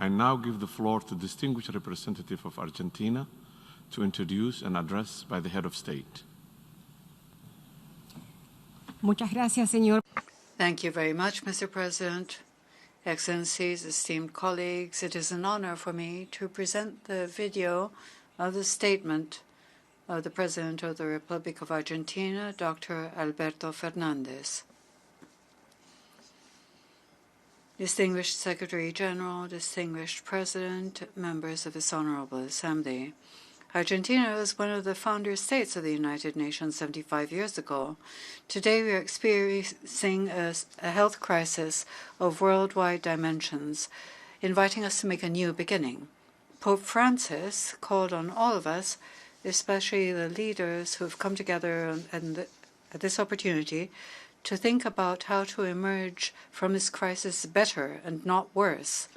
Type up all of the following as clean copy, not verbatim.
I now give the floor to distinguished representative of Argentina to introduce an address by the head of state. Muchas gracias, señor. Thank you very much, Mr. President. Excellencies, esteemed colleagues, it is an honor for me to present the video of the statement of the President of the Republic of Argentina, Dr. Alberto Fernández. Distinguished Secretary General, distinguished President, members of this Honorable Assembly. Argentina was one of the founder states of the United Nations 75 years ago. Today we are experiencing a health crisis of worldwide dimensions, inviting us to make a new beginning. Pope Francis called on all of us, especially the leaders who have come together at this opportunity, to think about how to emerge from this crisis better and not worse.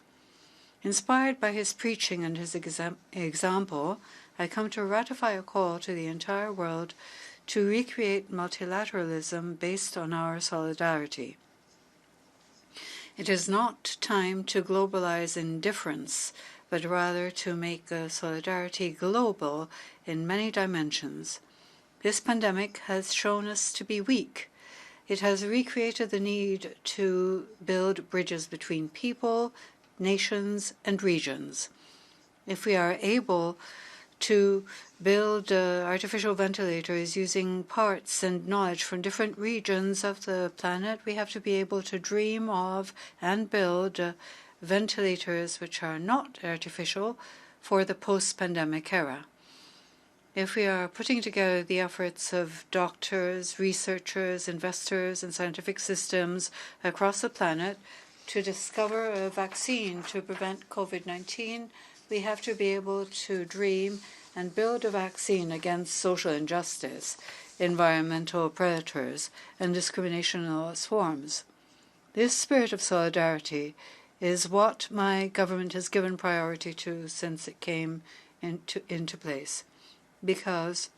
Inspired by his preaching and his example, I come to ratify a call to the entire world to recreate multilateralism based on our solidarity. It is not time to globalize indifference, but rather to make solidarity global in many dimensions. This pandemic has shown us to be weak. It has recreated the need to build bridges between people, nations, and regions. If we are able to build artificial ventilators using parts and knowledge from different regions of the planet, we have to be able to dream of and build ventilators which are not artificial for the post-pandemic era. If we are putting together the efforts of doctors, researchers, investors, and scientific systems across the planet to discover a vaccine to prevent COVID-19, we have to be able to dream and build a vaccine against social injustice, environmental predators, and discrimination in all its forms. This spirit of solidarity is what my government has given priority to since it came into place, because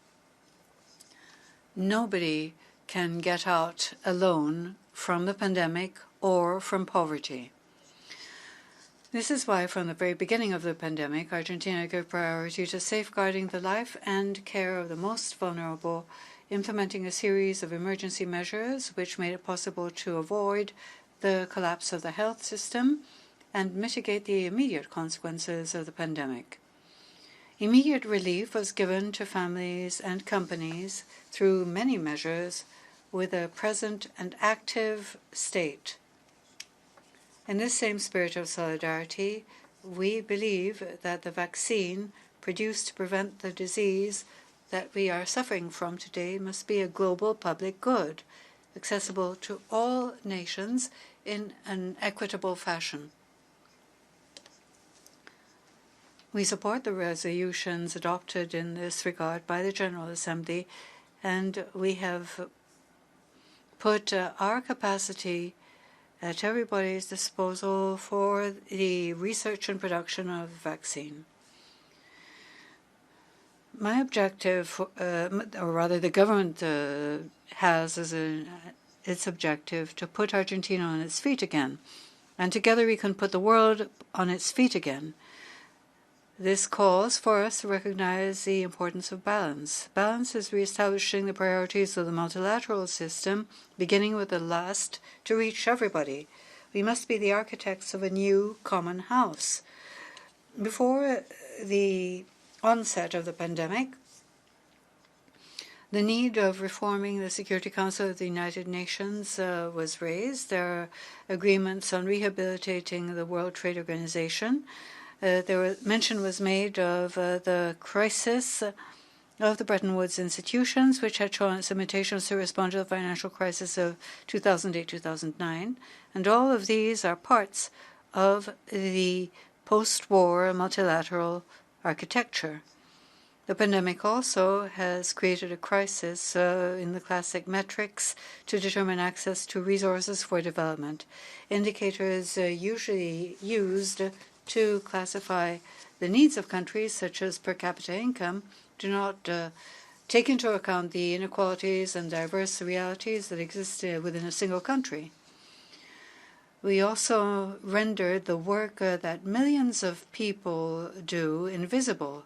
nobody can get out alone from the pandemic or from poverty. This is why, from the very beginning of the pandemic, Argentina gave priority to safeguarding the life and care of the most vulnerable, implementing a series of emergency measures which made it possible to avoid the collapse of the health system and mitigate the immediate consequences of the pandemic. Immediate relief was given to families and companies through many measures with a present and active state. In this same spirit of solidarity, we believe that the vaccine produced to prevent the disease that we are suffering from today must be a global public good, accessible to all nations in an equitable fashion. We support the resolutions adopted in this regard by the General Assembly, and we have put our capacity at everybody's disposal for the research and production of vaccine. My objective, or rather the government has as its objective to put Argentina on its feet again, and together we can put the world on its feet again. This calls for us to recognize the importance of balance. Balance is reestablishing the priorities of the multilateral system, beginning with the last to reach everybody. We must be the architects of a new common house. Before the onset of the pandemic, the need of reforming the Security Council of the United Nations was raised. There are agreements on rehabilitating the World Trade Organization. Mention was made of the crisis of the Bretton Woods institutions, which had shown its limitations to respond to the financial crisis of 2008-2009. And all of these are parts of the post-war multilateral architecture. The pandemic also has created a crisis in the classic metrics to determine access to resources for development. Indicators usually used to classify the needs of countries, such as per capita income, do not take into account the inequalities and diverse realities that exist within a single country. We also rendered the work that millions of people do invisible,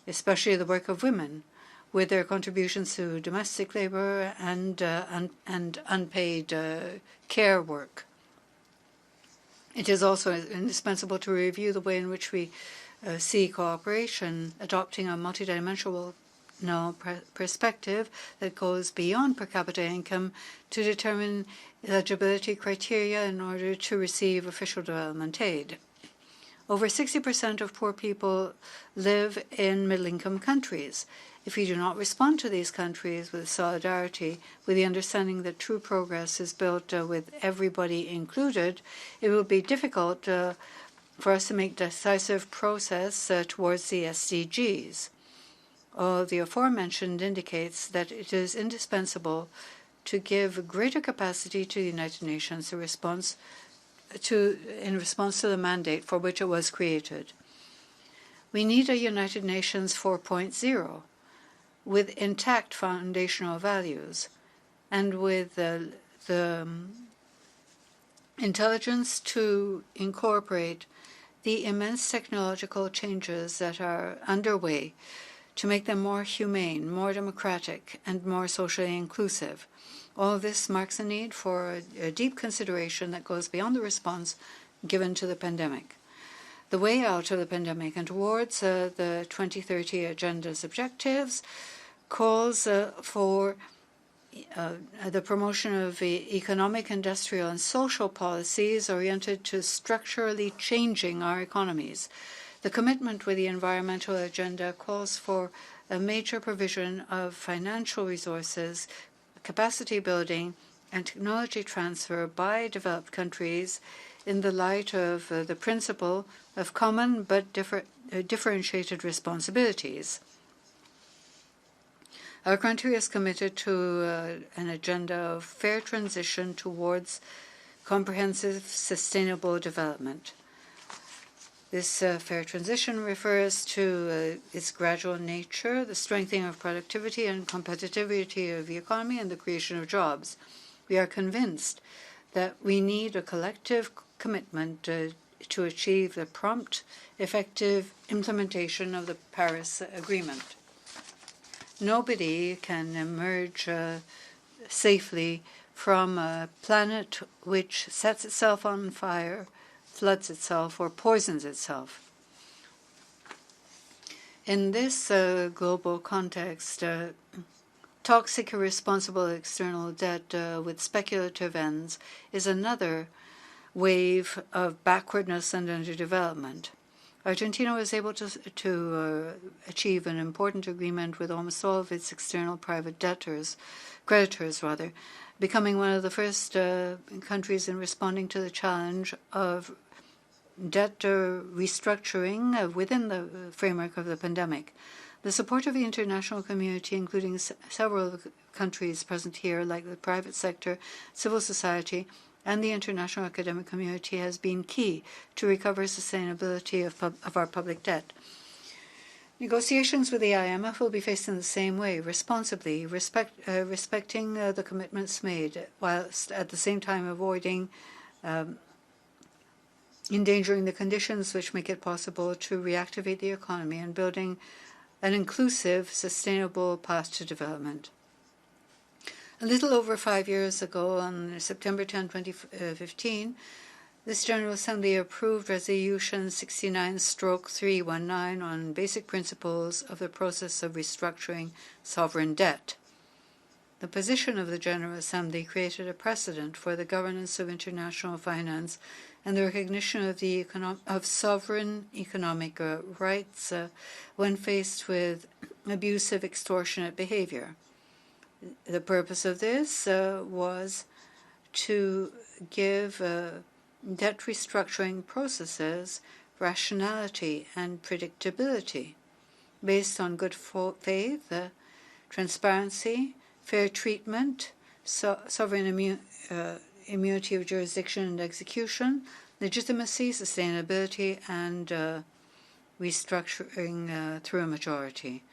especially the work of women, with their contributions to domestic labor and unpaid care work. It is also indispensable to review the way in which we see cooperation, adopting a multidimensional perspective that goes beyond per capita income to determine eligibility criteria in order to receive official development aid. Over 60% of poor people live in middle-income countries. If we do not respond to these countries with solidarity, with the understanding that true progress is built with everybody included, it will be difficult for us to make decisive progress towards the SDGs. All the aforementioned indicates that it is indispensable to give greater capacity to the United Nations in response to the mandate for which it was created. We need a United Nations 4.0 with intact foundational values and with the intelligence to incorporate the immense technological changes that are underway to make them more humane, more democratic, and more socially inclusive. All of this marks a need for a deep consideration that goes beyond the response given to the pandemic. The way out of the pandemic and towards the 2030 Agenda's objectives calls for the promotion of economic, industrial, and social policies oriented to structurally changing our economies. The commitment with the environmental agenda calls for a major provision of financial resources, capacity building, and technology transfer by developed countries in the light of the principle of common but differentiated responsibilities. Our country is committed to an agenda of fair transition towards comprehensive sustainable development. This fair transition refers to its gradual nature, the strengthening of productivity and competitivity of the economy, and the creation of jobs. We are convinced that we need a collective commitment to achieve the prompt, effective implementation of the Paris Agreement. Nobody can emerge safely from a planet which sets itself on fire, floods itself, or poisons itself. In this global context, toxic irresponsible external debt with speculative ends is another wave of backwardness and underdevelopment. Argentina was able to achieve an important agreement with almost all of its external private creditors, becoming one of the first countries in responding to the challenge of debt restructuring within the framework of the pandemic. The support of the international community, including several of the countries present here, like the private sector, civil society, and the international academic community, has been key to recover sustainability of our public debt. Negotiations with the IMF will be faced in the same way, responsibly, respecting the commitments made, whilst at the same time avoiding endangering the conditions which make it possible to reactivate the economy and building an inclusive, sustainable path to development. A little over 5 years ago, on September 10, 2015, this General Assembly approved Resolution 69/319 on basic principles of the process of restructuring sovereign debt. The position of the General Assembly created a precedent for the governance of international finance and the recognition of sovereign economic rights when faced with abusive, extortionate behavior. The purpose of this was to give debt restructuring processes rationality and predictability based on good faith, transparency, fair treatment, sovereign immunity of jurisdiction and execution, legitimacy, sustainability, and restructuring through a majority.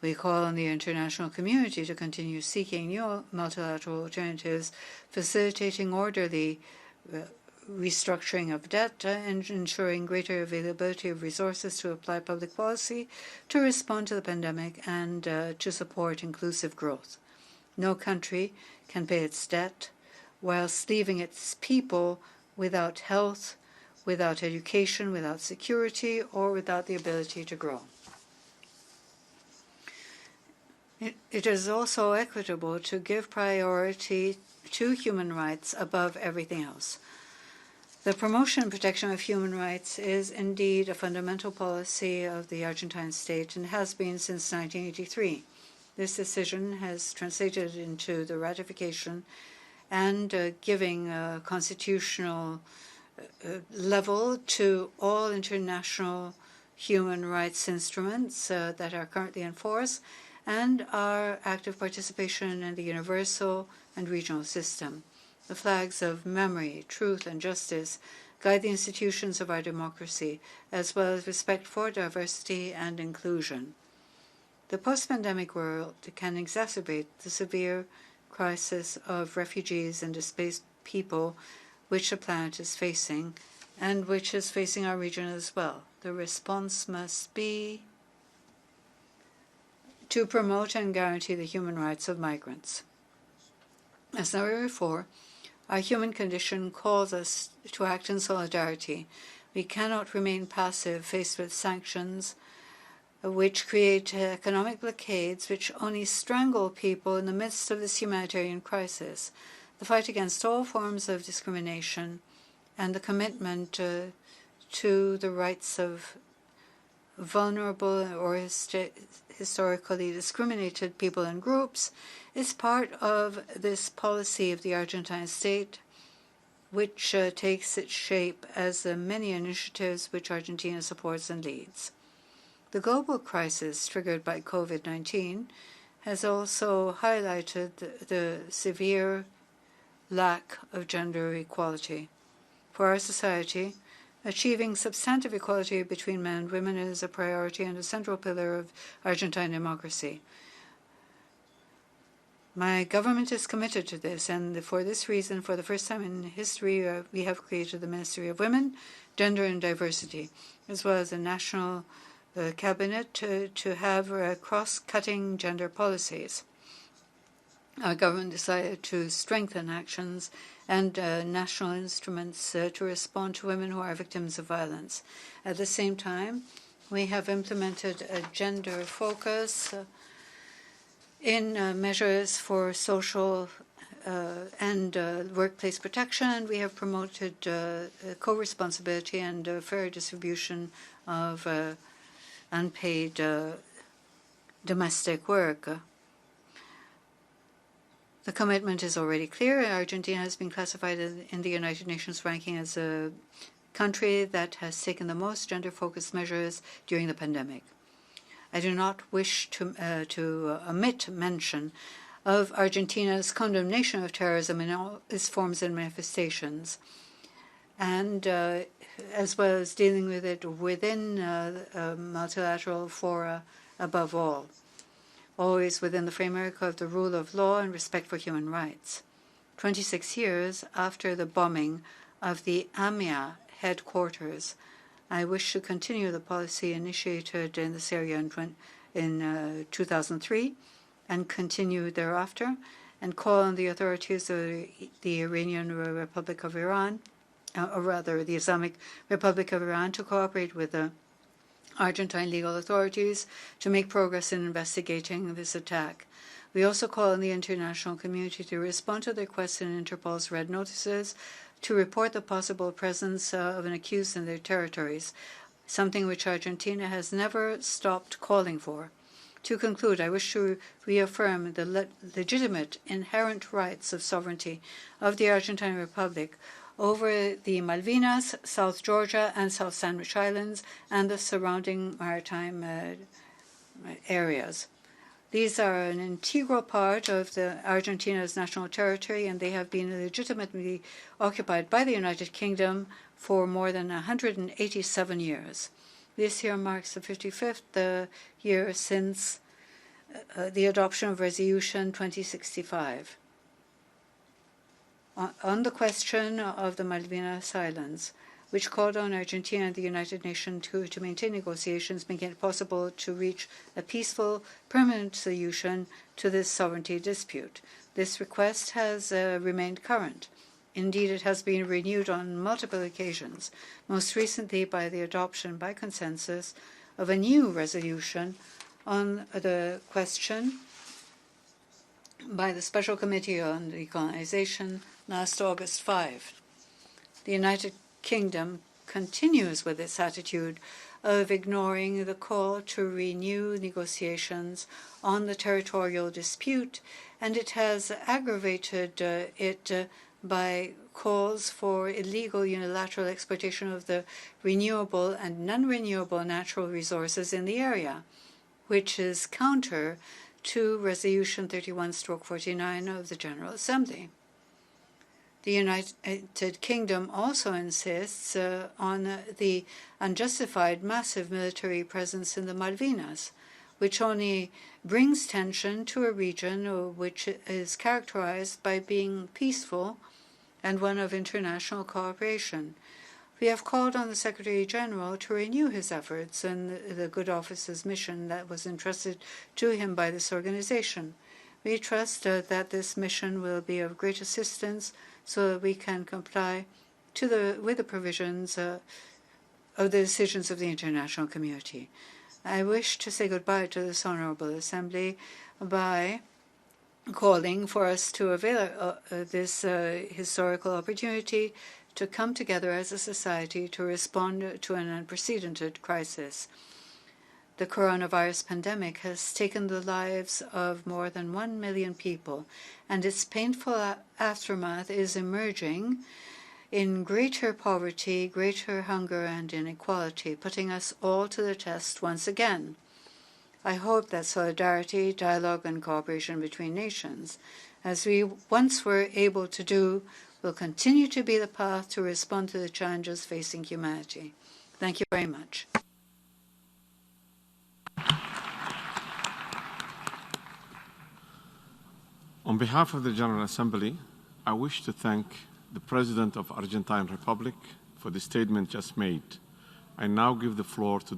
We call on the international community to continue seeking new multilateral alternatives, facilitating orderly restructuring of debt, and ensuring greater availability of resources to apply public policy to respond to the pandemic and to support inclusive growth. No country can pay its debt whilst leaving its people without health, without education, without security, or without the ability to grow. It is also equitable to give priority to human rights above everything else. The promotion and protection of human rights is indeed a fundamental policy of the Argentine state and has been since 1983. This decision has translated into the ratification and giving a constitutional level to all international human rights instruments that are currently in force, and our active participation in the universal and regional system. The flags of memory, truth, and justice guide the institutions of our democracy, as well as respect for diversity and inclusion. The post-pandemic world can exacerbate the severe crisis of refugees and displaced people which the planet is facing, and which is facing our region as well. The response must be to promote and guarantee the human rights of migrants. As never before, our human condition calls us to act in solidarity. We cannot remain passive faced with sanctions which create economic blockades which only strangle people in the midst of this humanitarian crisis. The fight against all forms of discrimination and the commitment to the rights of vulnerable or historically discriminated people and groups is part of this policy of the Argentine state, which takes its shape as the many initiatives which Argentina supports and leads. The global crisis triggered by COVID-19 has also highlighted the severe lack of gender equality. For our society, achieving substantive equality between men and women is a priority and a central pillar of Argentine democracy. My government is committed to this, and for this reason, for the first time in history, we have created the Ministry of Women, Gender and Diversity, as well as a national cabinet to have cross-cutting gender policies. Our government decided to strengthen actions and national instruments to respond to women who are victims of violence. At the same time, we have implemented a gender focus in measures for social and workplace protection, and we have promoted co-responsibility and fair distribution of unpaid domestic work. The commitment is already clear. Argentina has been classified in the United Nations ranking as a country that has taken the most gender-focused measures during the pandemic. I do not wish to omit mention of Argentina's condemnation of terrorism in all its forms and manifestations, and as well as dealing with it within multilateral fora above all, always within the framework of the rule of law and respect for human rights. 26 years after the bombing of the AMIA headquarters, I wish to continue the policy initiated in this area in 2003 and continue thereafter, and call on the authorities of the Iranian Republic of Iran, or rather the Islamic Republic of Iran, to cooperate with the Argentine legal authorities to make progress in investigating this attack. We also call on the international community to respond to the requests in Interpol's red notices to report the possible presence of an accused in their territories, something which Argentina has never stopped calling for. To conclude, I wish to reaffirm the legitimate inherent rights of sovereignty of the Argentine Republic over the Malvinas, South Georgia, and South Sandwich Islands, and the surrounding maritime areas. These are an integral part of Argentina's national territory, and they have been legitimately occupied by the United Kingdom for more than 187 years. This year marks the 55th year since the adoption of Resolution 2065. on the question of the Malvinas Islands, which called on Argentina and the United Nations to maintain negotiations, making it possible to reach a peaceful, permanent solution to this sovereignty dispute. This request has remained current. Indeed, it has been renewed on multiple occasions, most recently by the adoption by consensus of a new resolution on the question by the Special Committee on Decolonization last August 5. The United Kingdom continues with its attitude of ignoring the call to renew negotiations on the territorial dispute, and it has aggravated it by calls for illegal unilateral exploitation of the renewable and non-renewable natural resources in the area, which is counter to Resolution 31/49 of the General Assembly. The United Kingdom also insists on the unjustified massive military presence in the Malvinas, which only brings tension to a region which is characterized by being peaceful and one of international cooperation. We have called on the Secretary General to renew his efforts in the Good Office's mission that was entrusted to him by this organization. We trust that this mission will be of great assistance so that we can comply with the provisions of the decisions of the international community. I wish to say goodbye to this Honorable Assembly by calling for us to avail this historical opportunity to come together as a society to respond to an unprecedented crisis. The coronavirus pandemic has taken the lives of more than 1 million people, and its painful aftermath is emerging in greater poverty, greater hunger, and inequality, putting us all to the test once again. I hope that solidarity, dialogue, and cooperation between nations, as we once were able to do, will continue to be the path to respond to the challenges facing humanity. Thank you very much. On behalf of the General Assembly, I wish to thank the President of Argentine Republic for the statement just made. I now give the floor to